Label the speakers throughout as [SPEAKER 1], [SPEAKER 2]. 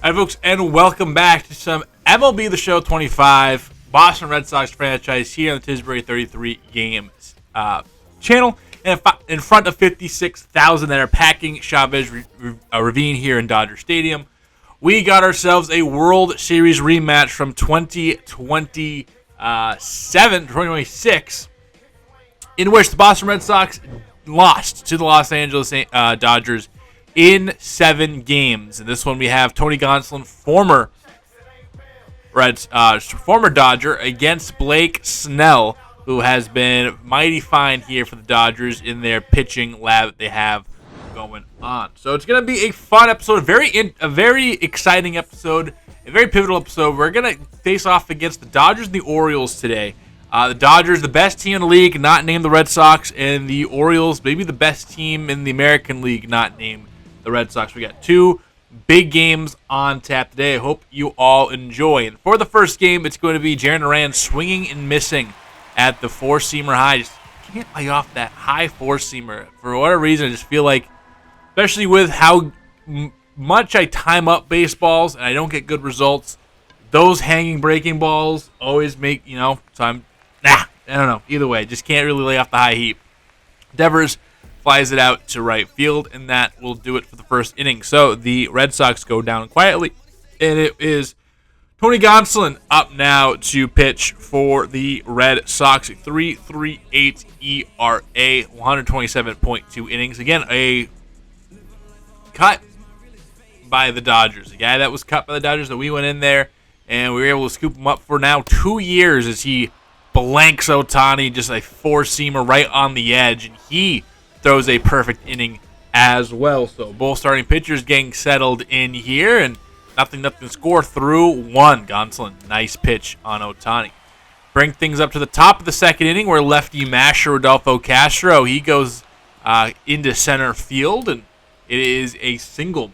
[SPEAKER 1] Hi, folks, and welcome back to some MLB The Show 25, Boston Red Sox Franchise here on the Tisbury 33 Games channel. And in front of 56,000 that are packing Chavez Ravine here in Dodger Stadium, we got ourselves a World Series rematch from 2026, in which the Boston Red Sox lost to the Los Angeles Dodgers in 7 games. In this one, we have Tony Gonsolin, former Dodger, against Blake Snell, who has been mighty fine here for the Dodgers in their pitching lab that they have going on. So it's going to be a fun episode, a very exciting episode, a very pivotal episode. We're going to face off against the Dodgers and the Orioles today. The Dodgers, the best team in the league, not named the Red Sox, and the Orioles, maybe the best team in the American League, not named the Red Sox. We got 2 big games on tap today. I hope you all enjoy. And for the first game, it's going to be Jarren Duran swinging and missing at the 4-seamer high. Just can't lay off that high 4-seamer. For whatever reason, I just feel like, especially with how much I time up baseballs and I don't get good results, those hanging breaking balls always make, so I don't know. Either way, just can't really lay off the high heat. Devers flies it out to right field, and that will do it for the first inning. So the Red Sox go down quietly, and it is Tony Gonsolin up now to pitch for the Red Sox. 3.38 ERA, 127.2 innings. Again, a cut by the Dodgers. A guy that was cut by the Dodgers that we went in there, and we were able to scoop him up for now 2 years as he blanks Ohtani, just a 4-seamer right on the edge, and he throws a perfect inning as well. So both starting pitchers getting settled in here, and nothing score through 1. Gonsolin, nice pitch on Ohtani. Bring things up to the top of the second inning where lefty masher Rodolfo Castro, he goes into center field, and it is a single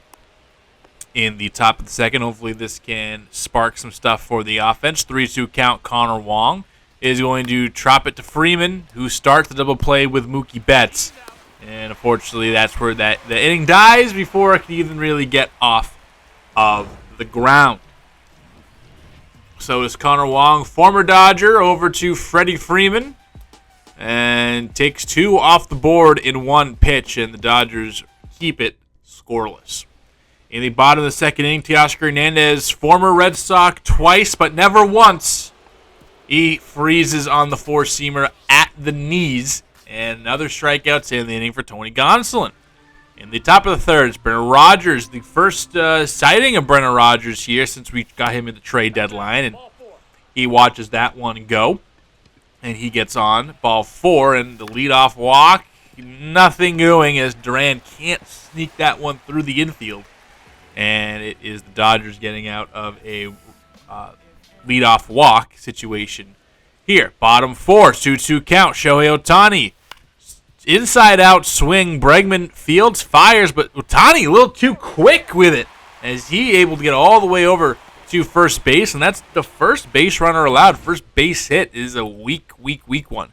[SPEAKER 1] in the top of the second. Hopefully this can spark some stuff for the offense. 3-2 count. Connor Wong is going to drop it to Freeman, who starts the double play with Mookie Betts. And unfortunately, that's where the inning dies before it can even really get off of the ground. So is Connor Wong, former Dodger, over to Freddie Freeman, and takes 2 off the board in 1 pitch, and the Dodgers keep it scoreless. In the bottom of the second inning, Teoscar Hernandez, former Red Sox twice but never once, he freezes on the 4-seamer at the knees. And another strikeout in the inning for Tony Gonsolin. In the top of the third, it's Brendan Rodgers, the first sighting of Brendan Rodgers here since we got him in the trade deadline. And he watches that one go. And he gets on ball 4, and the leadoff walk, nothing going as Duran can't sneak that one through the infield. And it is the Dodgers getting out of a leadoff walk situation here. Bottom 4, 2-2 count. Shohei Ohtani. Inside out swing. Bregman fields, fires, but Ohtani a little too quick with it as he able to get all the way over to first base, and that's the first base runner allowed. First base hit is a weak one.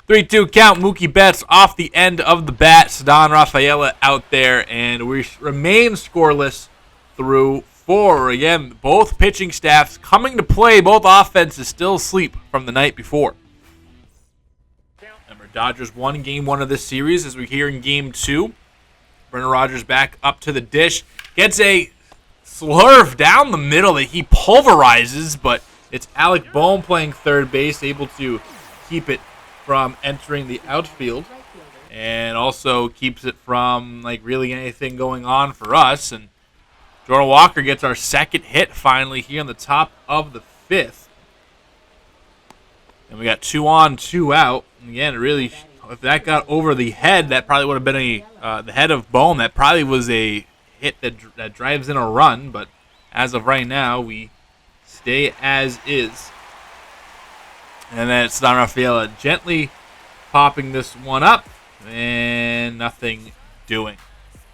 [SPEAKER 1] 3-2 count. Mookie Betts off the end of the bat. Ceddanne Rafaela out there, and we remain scoreless through 4. Again, both pitching staffs coming to play. Both offenses still asleep from the night before. Remember, Dodgers won Game 1 of this series. As we're here in Game 2, Brendan Rodgers back up to the dish. Gets a slurve down the middle that he pulverizes, but it's Alec Bohm playing third base, able to keep it from entering the outfield, and also keeps it from really anything going on for us. And Jordan Walker gets our second hit finally here on the top of the 5th. And we got 2 on, 2 out. And again, really, if that got over the head, that probably would have been the head of Bohm. That probably was a hit that drives in a run. But as of right now, we stay as is. And then it's Ceddanne Rafaela gently popping this one up, and nothing doing.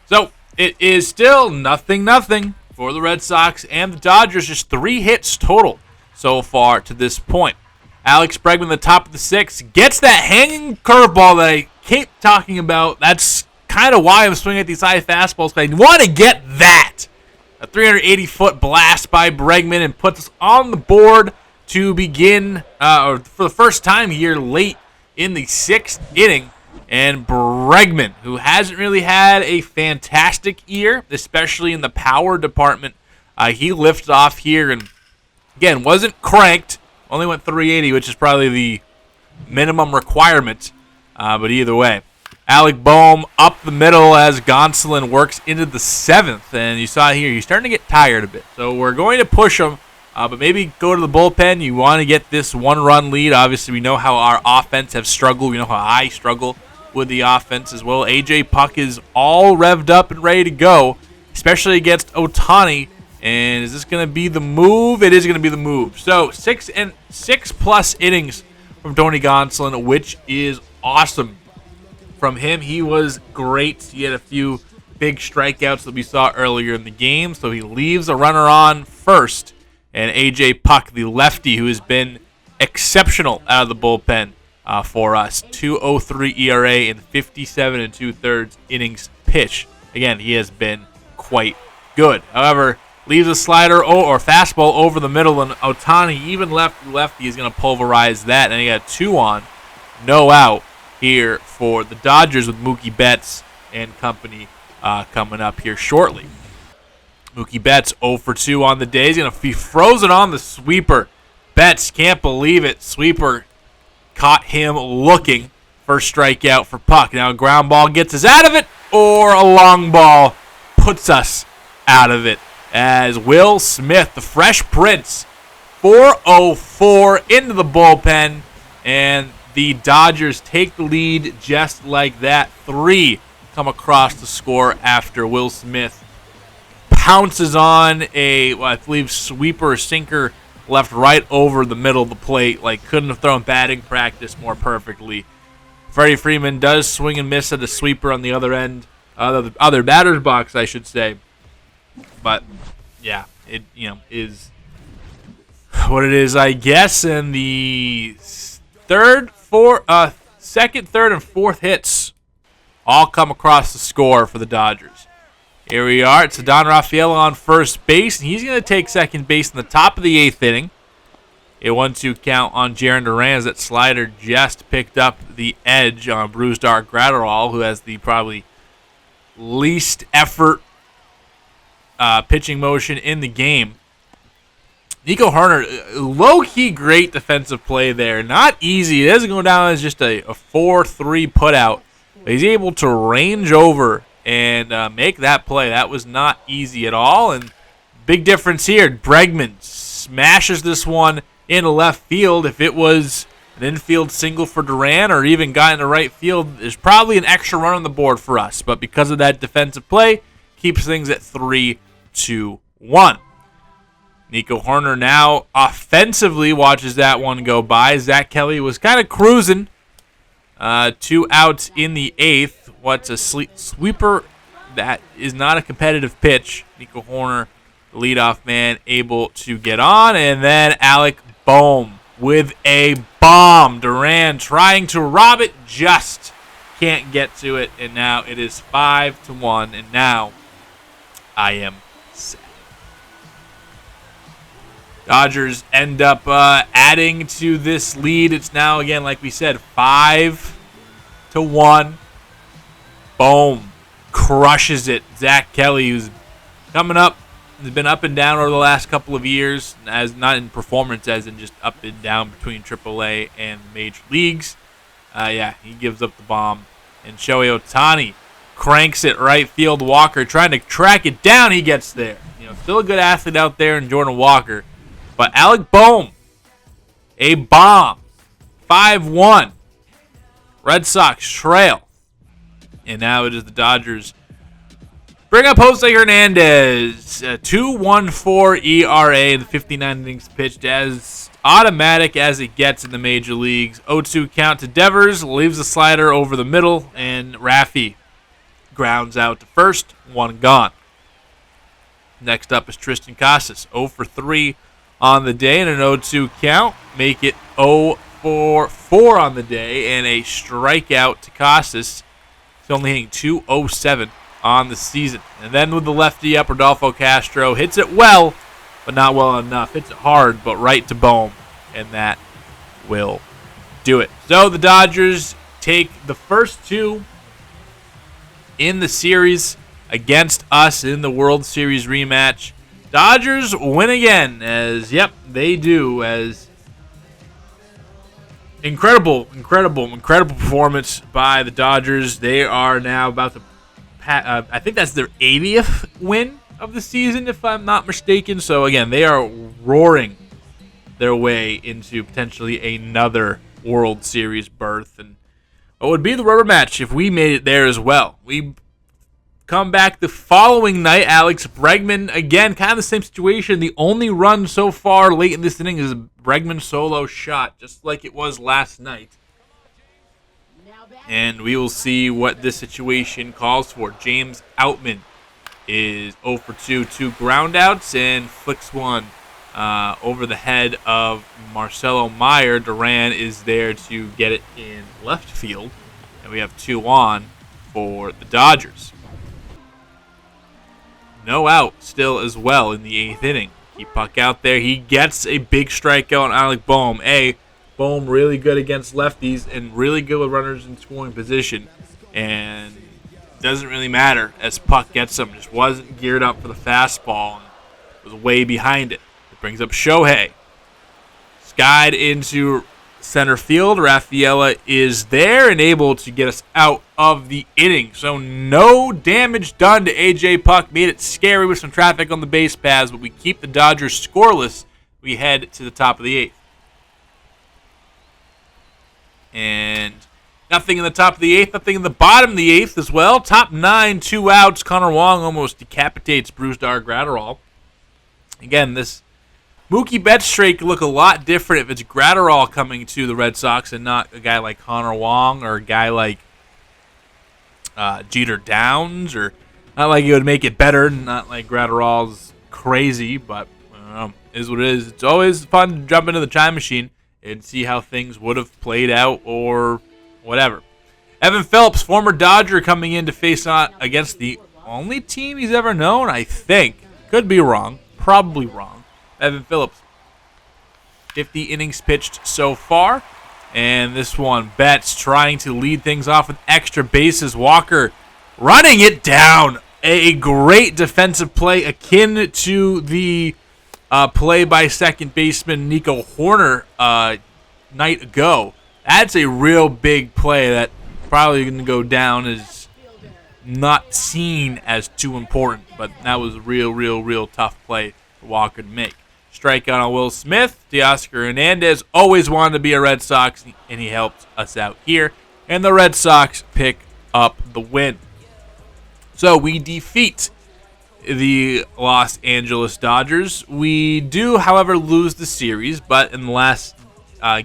[SPEAKER 1] So it is still nothing for the Red Sox and the Dodgers. Just 3 hits total so far to this point. Alex Bregman, the top of the 6th, gets that hanging curveball that I keep talking about. That's kind of why I'm swinging at these high fastballs, because I want to get that. A 380-foot blast by Bregman and puts us on the board to begin, or for the first time here late in the 6th inning. And Bregman, who hasn't really had a fantastic year, especially in the power department, he lifts off here and, again, wasn't cranked. Only went 380, which is probably the minimum requirement. But either way, Alec Boehm up the middle as Gonsolin works into the 7th. And you saw here, he's starting to get tired a bit. So we're going to push him, but maybe go to the bullpen. You want to get this one-run lead. Obviously, we know how our offense have struggled. We know how I struggle with the offense as well. A.J. Puck is all revved up and ready to go, especially against Ohtani. And is this going to be the move? It is going to be the move. So 6+ innings from Tony Gonsolin, which is awesome from him. He was great. He had a few big strikeouts that we saw earlier in the game. So he leaves a runner on first. And A.J. Puck, the lefty, who has been exceptional out of the bullpen for us. 2.03 ERA in 57 2/3 innings pitched. Again, he has been quite good. However, leaves a slider or fastball over the middle, and Ohtani, even lefty, is going to pulverize that. And he got 2 on, no out here for the Dodgers with Mookie Betts and company coming up here shortly. Mookie Betts 0 for 2 on the day. He's going to be frozen on the sweeper. Betts can't believe it. Sweeper caught him looking. First strikeout for Puck. Now a ground ball gets us out of it, or a long ball puts us out of it. As Will Smith, the Fresh Prince, 4-0-4 into the bullpen, and the Dodgers take the lead just like that. 3 come across the score after Will Smith pounces on I believe, sweeper or sinker left right over the middle of the plate. Like, couldn't have thrown batting practice more perfectly. Freddie Freeman does swing and miss at the sweeper on the other end, the other batter's box, I should say. But yeah, it is what it is, I guess. And the second, third, and fourth hits all come across the score for the Dodgers. Here we are. It's Don Rafael on first base, and he's going to take second base in the top of the 8th inning. A 1-2 count on Jarren Duran as that slider just picked up the edge on Brusdar Graterol, who has the probably least effort pitching motion in the game. Nico Hoerner, low-key great defensive play there. Not easy. It doesn't go down as just a 4-3 putout. But he's able to range over and make that play. That was not easy at all. And big difference here. Bregman smashes this one into left field. If it was an infield single for Duran or even got into right field, there's probably an extra run on the board for us. But because of that defensive play, keeps things at 3-1. Nico Hoerner now offensively watches that one go by. Zach Kelly was kind of cruising. 2 outs in the 8th. What's a sweeper? That is not a competitive pitch. Nico Hoerner, the leadoff man, able to get on. And then Alec Boehm with a bomb. Duran trying to rob it, just can't get to it. And now it is 5-1. And now I am sad. Dodgers end up adding to this lead. It's now, again, like we said, 5-1. Boom. Crushes it. Zach Kelly, who's coming up, has been up and down over the last couple of years, as not in performance, as in just up and down between AAA and major leagues. He gives up the bomb. And Shohei Ohtani cranks it right field. Walker trying to track it down. He gets there. Still a good athlete out there in Jordan Walker. But Alec Boehm, a bomb. 5-1. Red Sox trail. And now it is the Dodgers. Bring up Jose Hernandez. 2.14 ERA in the 59 innings pitched, as automatic as it gets in the major leagues. 0-2 count to Devers. Leaves the slider over the middle. And Raffy grounds out to first. 1 gone. Next up is Tristan Casas. 0 for 3 on the day and an 0-2 count. Make it 0 for 4 on the day and a strikeout to Casas. He's only hitting .207 on the season. And then with the lefty up, Rodolfo Castro hits it well, but not well enough. Hits it hard, but right to Bohm, and that will do it. So the Dodgers take the first two in the series against us in the World Series rematch. Dodgers win again, as, yep, they do, as incredible performance by the Dodgers. They are now about to, I think that's their 80th win of the season, if I'm not mistaken. So, again, they are roaring their way into potentially another World Series berth. And it would be the rubber match if we made it there as well. We come back the following night. Alex Bregman, again, kind of the same situation. The only run so far late in this inning is a Bregman solo shot, just like it was last night. And we will see what this situation calls for. James Outman is 0 for 2, 2 groundouts, and flicks one over the head of Marcelo Meyer. Duran is there to get it in left field, and we have 2 on for the Dodgers. No out still as well in the 8th inning. Keep puck out there. He gets a big strikeout on Alec Bohm. Bohm really good against lefties and really good with runners in scoring position. And doesn't really matter as puck gets him. Just wasn't geared up for the fastball and was way behind it. It brings up Shohei. Skied into center field. Rafaela is there and able to get us out of the inning. So no damage done to AJ Puck. Made it scary with some traffic on the base paths, but we keep the Dodgers scoreless. We head to the top of the 8th. And nothing in the top of the 8th, nothing in the bottom of the 8th as well. Top 9, 2 outs. Connor Wong almost decapitates Bruce Gratterall. Again, this Mookie Betts trade could look a lot different if it's Gratterall coming to the Red Sox and not a guy like Connor Wong or a guy like Jeter Downs, or not like it would make it better, not like Gratterall's crazy, but is what it is. It's always fun to jump into the time machine and see how things would have played out or whatever. Evan Phillips, former Dodger, coming in to face on against the only team he's ever known, I think. Could be wrong. Probably wrong. Evan Phillips. 50 innings pitched so far. And this one, Betts trying to lead things off with extra bases. Walker running it down. A great defensive play akin to the play by second baseman Nico Horner night ago. That's a real big play that probably going to go down as not seen as too important. But that was a real tough play for Walker to make. Strikeout on Will Smith. Teoscar Hernandez always wanted to be a Red Sox, and he helped us out here. And the Red Sox pick up the win. So we defeat the Los Angeles Dodgers. We do, however, lose the series, but in the last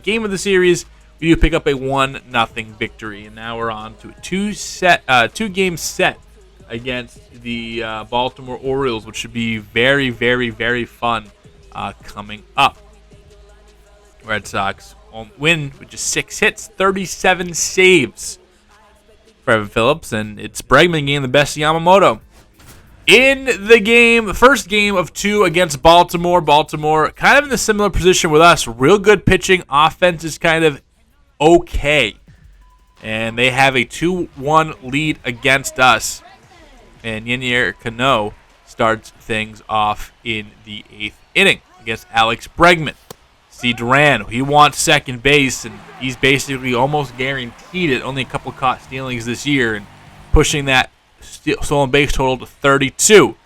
[SPEAKER 1] game of the series, we do pick up a 1-0 victory. And now we're on to a two-game set against the Baltimore Orioles, which should be very fun coming up. Red Sox win with just 6 hits, 37 saves for Evan Phillips, and it's Bregman getting the best of Yamamoto. In the game, the first game of 2 against Baltimore. Baltimore kind of in a similar position with us. Real good pitching. Offense is kind of okay. And they have a 2-1 lead against us. And Yennier Cano starts things off in the 8th inning against Alex Bregman. See Duran, he wants second base, and he's basically almost guaranteed it. Only a couple caught stealings this year, and pushing that stolen base total to 32.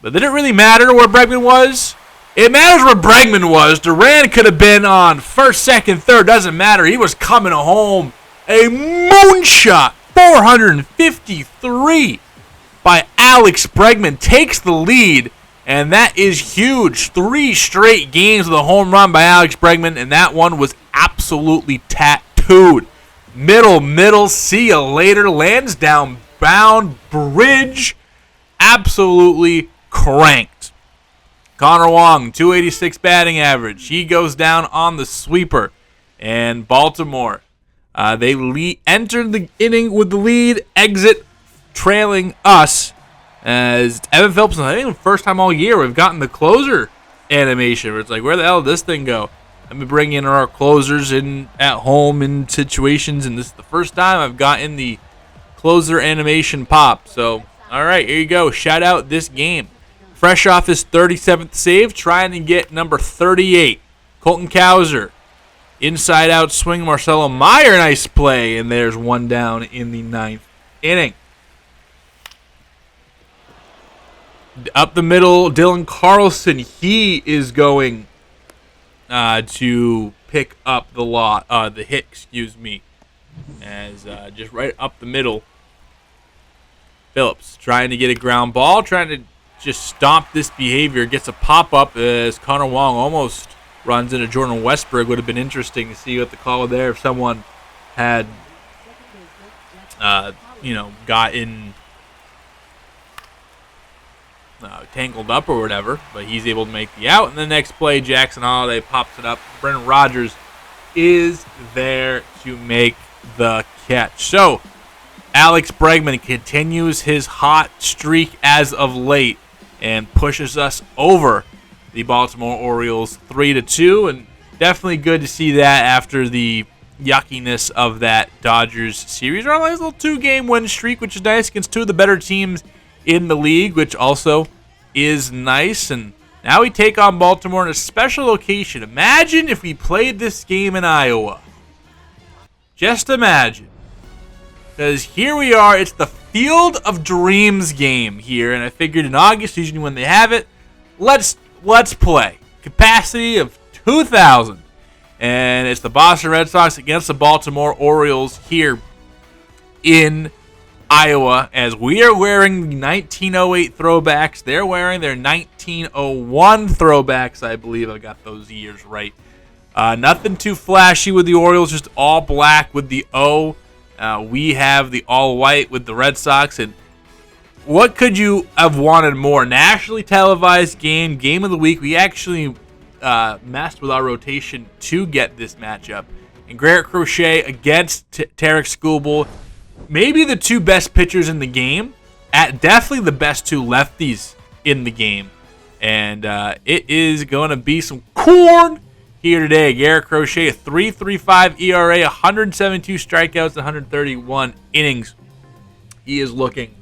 [SPEAKER 1] But did it really matter where Bregman was? It matters where Bregman was. Duran could have been on first, second, third. Doesn't matter. He was coming home. A moonshot. 453 by Alex Bregman takes the lead. And that is huge. 3 straight games with a home run by Alex Bregman. And that one was absolutely tattooed. Middle. See you later. Lansdowne bound bridge. Absolutely cranked. Connor Wong, 286 batting average. He goes down on the sweeper. And Baltimore, they enter the inning with the lead, exit trailing us as Evan Phillips. I think the first time all year we've gotten the closer animation where it's like, where the hell did this thing go? Let me bring in our closers in at home in situations, and this is the first time I've gotten the closer animation pop. So, all right, here you go. Shout out this game. Fresh off his 37th save, trying to get number 38. Colton Cowser. Inside out swing, Marcelo Meyer, nice play, and there's one down in the 9th inning. Up the middle, Dylan Carlson, he is going to pick up the hit, as just right up the middle. Phillips trying to get a ground ball, trying to just stomp this behavior, gets a pop-up as Connor Wong almost runs into Jordan Westberg. Would have been interesting to see what the call there if someone had, gotten tangled up or whatever. But he's able to make the out. And the next play, Jackson Holiday pops it up. Brendan Rodgers is there to make the catch. So Alex Bregman continues his hot streak as of late and pushes us over the Baltimore Orioles 3-2, and definitely good to see that after the yuckiness of that Dodgers series. We're on a nice little 2-game win streak, which is nice against two of the better teams in the league, which also is nice. And now we take on Baltimore in a special location. Imagine if we played this game in Iowa. Just imagine. Because here we are, it's the Field of Dreams game here, and I figured in August, usually when they have it, let's play. Capacity of 2,000. And it's the Boston Red Sox against the Baltimore Orioles here in Iowa, as we are wearing the 1908 throwbacks. They're wearing their 1901 throwbacks, I believe. I got those years right. Nothing too flashy with the Orioles, just all black with the O. We have the all white with the Red Sox, and what could you have wanted more? Nationally televised game of the week. We actually messed with our rotation to get this matchup. And Garrett Crochet against Tarek Skubal, maybe the two best pitchers in the game, definitely the best two lefties in the game. And it is going to be some corn here today. Garrett Crochet, a 3.35 ERA, 172 strikeouts, 131 innings. He is looking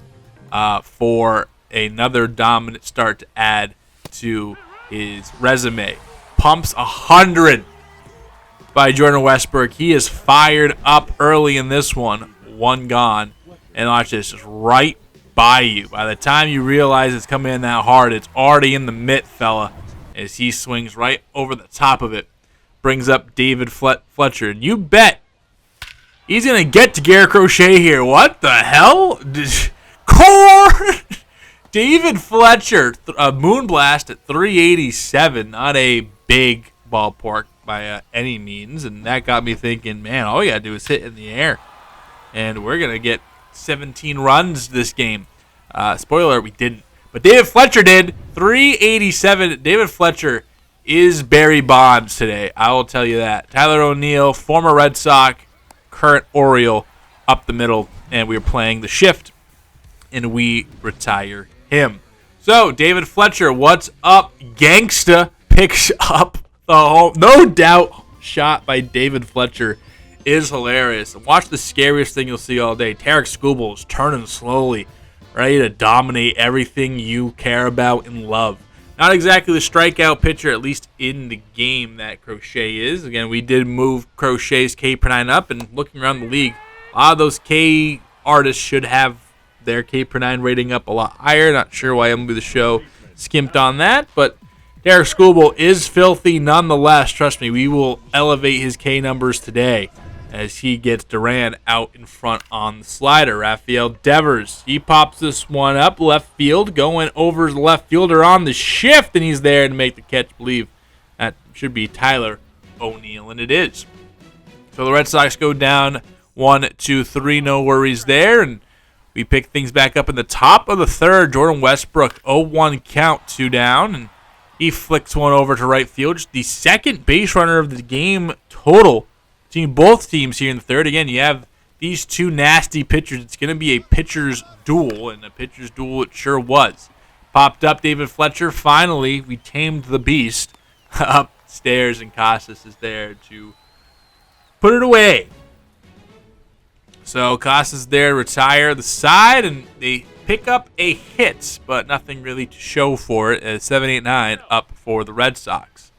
[SPEAKER 1] for another dominant start to add to his resume. Pumps 100 by Jordan Westberg. He is fired up early in this one. One gone. And watch this, just right by you. By the time you realize it's coming in that hard, it's already in the mitt, fella, as he swings right over the top of it. Brings up David Fletcher. And you bet he's going to get to Garrett Crochet here. What the hell? Core! David Fletcher, a moonblast at 387. Not a big ballpark by any means. And that got me thinking, man, all you got to do is hit in the air. And we're going to get 17 runs this game. Spoiler, we didn't. But David Fletcher did. 387. David Fletcher is Barry Bonds today. I will tell you that. Tyler O'Neill, former Red Sox, current Oriole, up the middle. And we are playing the shift. And we retire him. So, David Fletcher, what's up? Gangsta picks up the home. No doubt shot by David Fletcher is hilarious. And watch the scariest thing you'll see all day. Tarek Skubal is turning slowly, ready to dominate everything you care about and love. Not exactly the strikeout pitcher, at least in the game, that Crochet is. Again, we did move Crochet's K per 9 up, and looking around the league, a lot of those K artists should have their K per 9 rating up a lot higher. Not sure why MLB The Show skimped on that, but Tarek Skubal is filthy nonetheless. Trust me, we will elevate his K numbers today as he gets Duran out in front on the slider. Rafael Devers, he pops this one up left field, going over the left fielder on the shift, and he's there to make the catch. I believe that should be Tyler O'Neill, and it is. So the Red Sox go down 1-2-3, no worries there, and we pick things back up in the top of the third. Jordan Westbrook, 0-1 count, 2 down, and he flicks one over to right field. Just the second base runner of the game total. Seeing both teams here in the third. Again, you have these two nasty pitchers. It's going to be a pitcher's duel, and a pitcher's duel it sure was. Popped up David Fletcher. Finally, we tamed the beast upstairs, and Casas is there to put it away. So Casas is there to retire the side, and they pick up a hit, but nothing really to show for it, as 7-8-9 up for the Red Sox.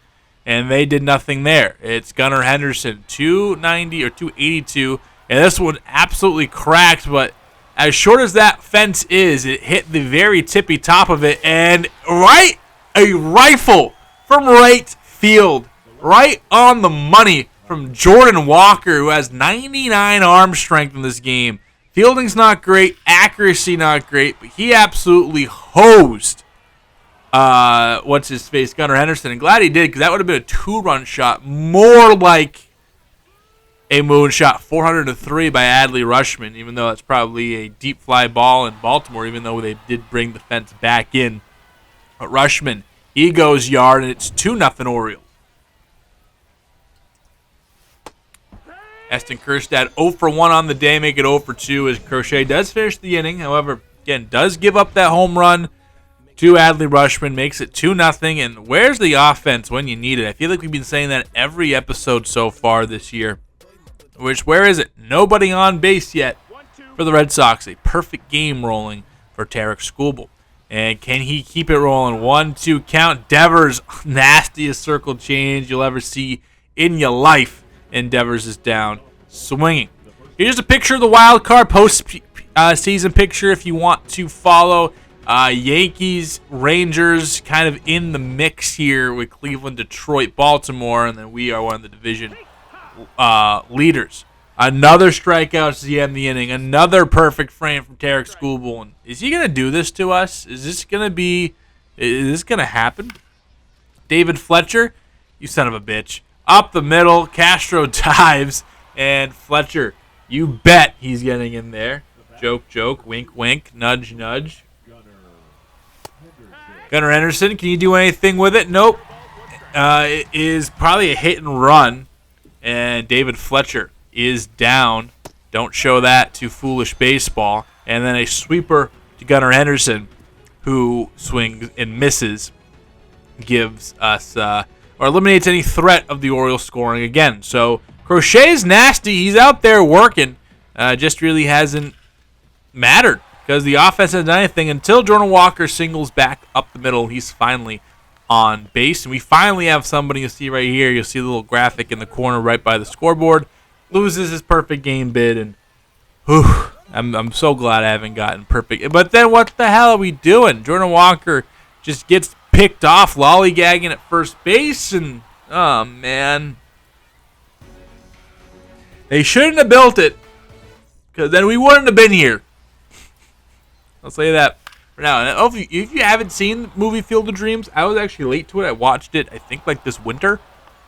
[SPEAKER 1] And they did nothing there. It's Gunnar Henderson, 290 or 282, and this one absolutely cracked, but as short as that fence is, it hit the very tippy top of it, and a rifle from right field, right on the money from Jordan Walker, who has 99 arm strength in this game. Fielding's not great, accuracy not great, but he absolutely hosed Gunnar Henderson. And glad he did, because that would have been a 2-run shot, more like a moonshot. 403 by Adley Rutschman, even though that's probably a deep fly ball in Baltimore, even though they did bring the fence back in. But Rutschman, he goes yard, and it's 2-0 Orioles. Eston Kjerstad 0 for 1 on the day, make it 0 for 2 as Crochet does finish the inning. However, again, does give up that home run to Adley Rutschman, makes it 2-0. And where's the offense when you need it? I feel like we've been saying that every episode so far this year. Where is it? Nobody on base yet for the Red Sox. A perfect game rolling for Tarek Skubal. And can he keep it rolling? 1-2 count. Devers, nastiest circle change you'll ever see in your life. And Devers is down, swinging. Here's a picture of the wild card post-season picture if you want to follow. Yankees, Rangers kind of in the mix here with Cleveland, Detroit, Baltimore, and then we are one of the division leaders. Another strikeout to end the inning. Another perfect frame from Tarek Skubal. And is he going to do this to us? Is this going to happen? David Fletcher, you son of a bitch. Up the middle, Castro dives, and Fletcher, you bet he's getting in there. Joke, joke, wink, wink, nudge, nudge. Gunnar Henderson, can you do anything with it? Nope. It is probably a hit and run, and David Fletcher is down. Don't show that to Foolish Baseball. And then a sweeper to Gunnar Henderson, who swings and misses, gives us or eliminates any threat of the Orioles scoring again. So Crochet's nasty. He's out there working. Just really hasn't mattered because the offense hasn't done anything until Jordan Walker singles back up the middle. He's finally on base. And we finally have somebody you see right here. You'll see the little graphic in the corner right by the scoreboard. Loses his perfect game bid. And whew, I'm so glad I haven't gotten perfect. But then what the hell are we doing? Jordan Walker just gets picked off, lollygagging at first base, and oh man, they shouldn't have built it, because then we wouldn't have been here. I'll say that for now. And if you haven't seen the movie Field of Dreams, I was actually late to it. I watched it, I think, like this winter.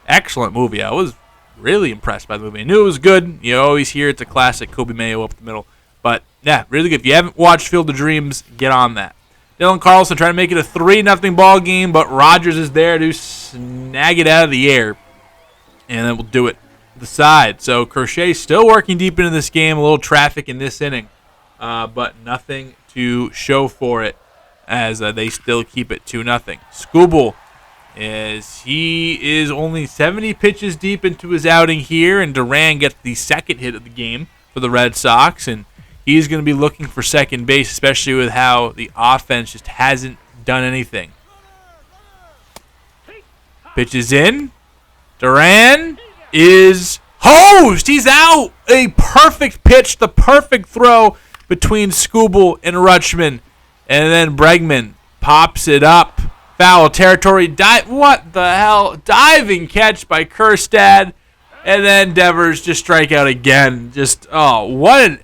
[SPEAKER 1] Excellent movie. I was really impressed by the movie. I knew it was good. You always hear it's a classic, Kobe Mayo up the middle. But yeah, really good. If you haven't watched Field of Dreams, get on that. Dylan Carlson trying to make it a 3-0 ball game, but Rogers is there to snag it out of the air. And then we'll do it to the side. So Crochet still working deep into this game. A little traffic in this inning, but nothing to show for it as they still keep it 2-0. Skubal, he is only 70 pitches deep into his outing here, and Duran gets the second hit of the game for the Red Sox, and he's going to be looking for second base, especially with how the offense just hasn't done anything. Pitches in. Duran is hosed. He's out. A perfect pitch, the perfect throw between Skubal and Rutschman. And then Bregman pops it up. Foul territory. What the hell? Diving catch by Kjerstad. And then Devers just strike out again. What an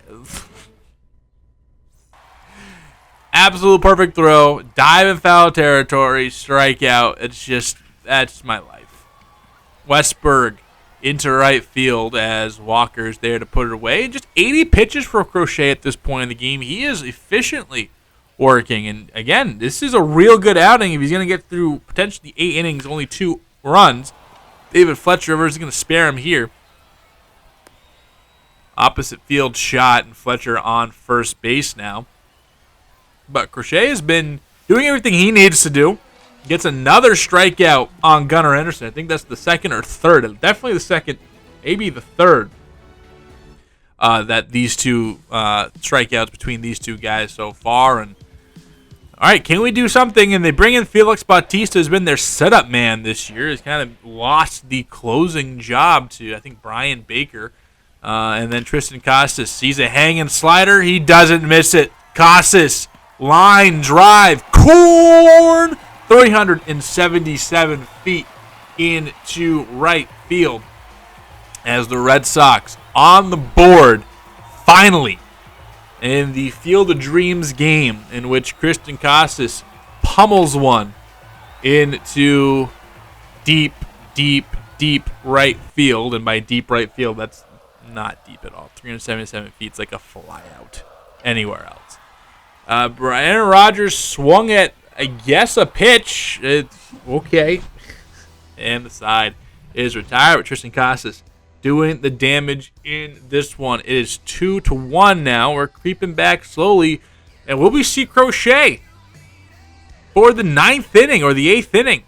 [SPEAKER 1] absolute perfect throw, dive in foul territory, strikeout. That's my life. Westberg into right field as Walker's there to put it away. Just 80 pitches for Crochet at this point in the game. He is efficiently working. And again, this is a real good outing if he's going to get through potentially 8 innings, only 2 runs. David Fletcher is going to spare him here. opposite field shot, and Fletcher on first base now. But Crochet has been doing everything he needs to do. Gets another strikeout on Gunnar Henderson. I think that's the second or third. Definitely the second, maybe the third. That these two strikeouts between these two guys so far. And all right, can we do something? And they bring in Felix Bautista, who's been their setup man this year. He's kind of lost the closing job to, I think, Brian Baker. And then Tristan Casas sees a hanging slider. He doesn't miss it. Casas, line drive, corn, 377 feet into right field. As the Red Sox on the board, finally, in the Field of Dreams game in which Tristan Casas pummels one into deep, deep, deep right field. And by deep right field, that's not deep at all. 377 feet is like a fly out anywhere else. Brian Rogers swung at, I guess, a pitch. It's okay. And the side is retired with Tristan Casas doing the damage in this one. It is 2-1 now. We're creeping back slowly. And will we see Crochet for the 9th inning or the 8th inning?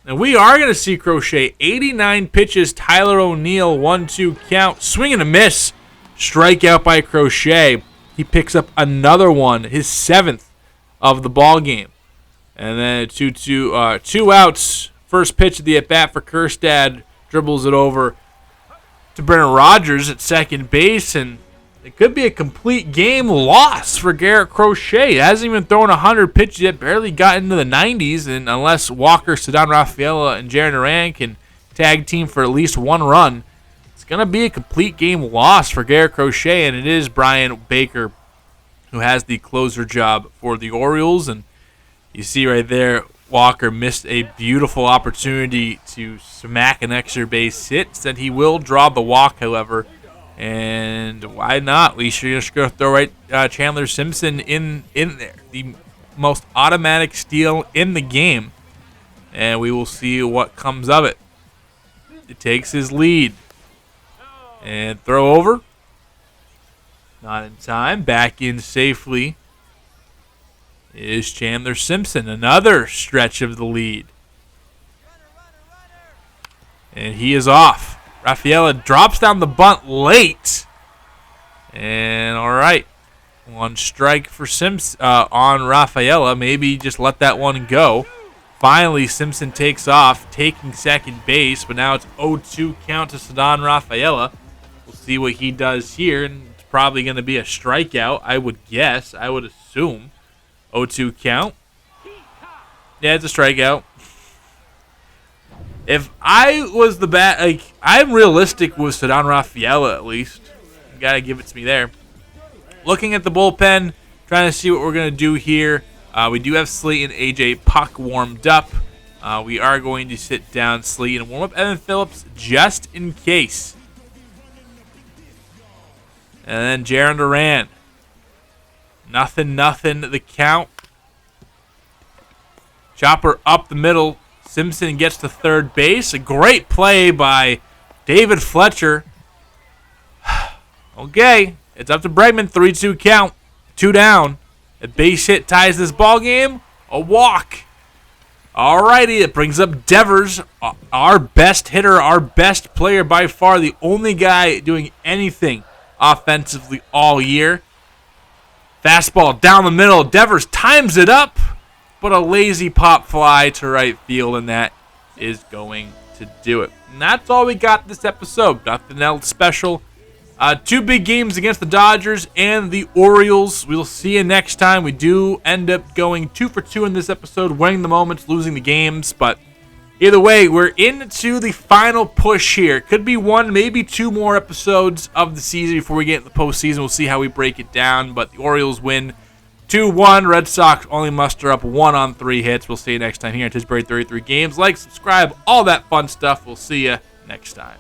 [SPEAKER 1] And we are going to see Crochet. 89 pitches. Tyler O'Neill, 1-2 count. Swing and a miss. Strikeout by Crochet. He picks up another one, his 7th of the ball game. And then 2-2, 2 outs. First pitch of the at-bat for Kjerstad. Dribbles it over to Brennan Rodgers at second base, and it could be a complete game loss for Garrett Crochet. He hasn't even thrown 100 pitches yet, barely got into the 90s, and unless Walker, Ceddanne Rafaela, and Jarren Duran can tag team for at least one run, it's going to be a complete game loss for Garrett Crochet, and it is Brian Baker who has the closer job for the Orioles. And you see right there, Walker missed a beautiful opportunity to smack an extra base hit. Said he will draw the walk, however. And why not? We should just go throw right Chandler Simpson in there. The most automatic steal in the game. And we will see what comes of it. It takes his lead. And throw over. Not in time. Back in safely is Chandler Simpson. Another stretch of the lead. And he is off. Rafaela drops down the bunt late. And all right. One strike for Simpson on Rafaela. Maybe just let that one go. Finally, Simpson takes off, taking second base. But now it's 0-2 count to Ceddanne Rafaela. We'll see what he does here. And it's probably going to be a strikeout, I would guess. I would assume. 0-2 count. Yeah, it's a strikeout. If I was the bat, I'm realistic with Ceddanne Rafaela at least. You gotta give it to me there. Looking at the bullpen, trying to see what we're gonna do here. We do have Slayton and AJ Puck warmed up. We are going to sit down Slayton and warm up Evan Phillips just in case. And then Jarren Duran. Nothing, the count. Chopper up the middle. Simpson gets to third base. A great play by David Fletcher. Okay, it's up to Bregman. 3-2 count. 2 down. A base hit ties this ball game. A walk. Alrighty, it brings up Devers, our best hitter, our best player by far, the only guy doing anything offensively all year. Fastball down the middle. Devers times it up, but a lazy pop fly to right field, and that is going to do it. And that's all we got this episode. Nothing else special. 2 big games against the Dodgers and the Orioles. We'll see you next time. We do end up going 2 for 2 in this episode, winning the moments, losing the games, but either way, we're into the final push here. Could be 1, maybe 2 more episodes of the season before we get into the postseason. We'll see how we break it down. But the Orioles win 2-1. Red Sox only muster up 1 on 3 hits. We'll see you next time here on Tisbury 33 Games. Like, subscribe, all that fun stuff. We'll see you next time.